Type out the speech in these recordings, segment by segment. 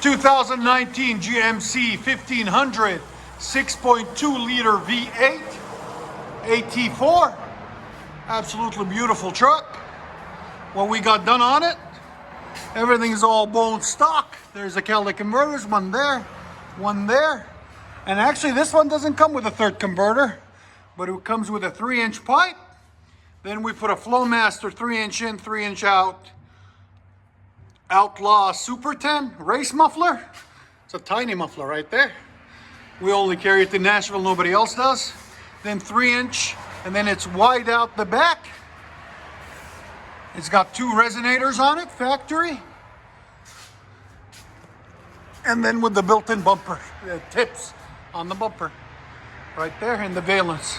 2019 GMC 1500 6.2 liter V8 AT4. Absolutely beautiful truck. What we got done on it, everything's all bone stock. There's a catalytic converters, one there, one there. And actually this one doesn't come with a third converter, but it comes with a 3-inch pipe. Then we put a FLOWMASTER 3-inch in, 3-inch out. OUTLAW Super 10 race muffler. It's a tiny muffler right there. We only carry it to Nashville, nobody else does. Then 3-inch, and then it's wide out the back. It's got 2 resonators on it, factory. And then with the built-in bumper, the tips on the bumper. Right there, and the valence.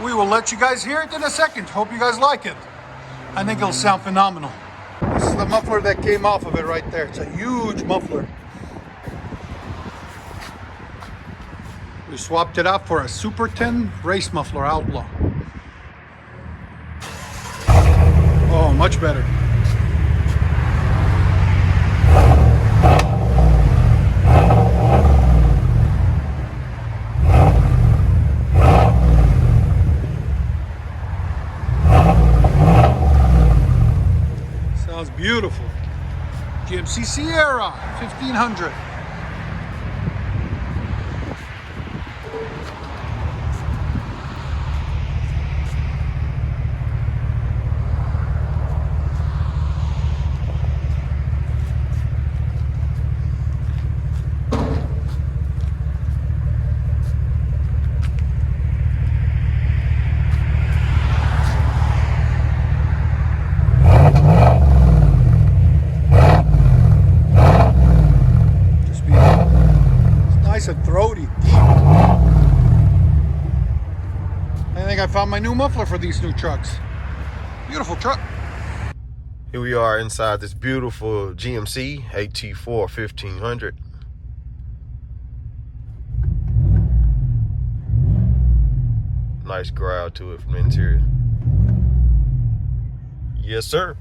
We will let you guys hear it in a second. Hope you guys like it. I think it'll sound phenomenal. This is the muffler that came off of it right there. It's a huge muffler. We swapped it out for a Super 10 race muffler Outlaw. Oh, much better. Sounds beautiful. GMC Sierra 1500. And throaty, deep. I think I found my new muffler for these new trucks. Beautiful truck. Here we are inside this beautiful GMC AT4 1500. Nice growl to it from the interior. Yes, sir.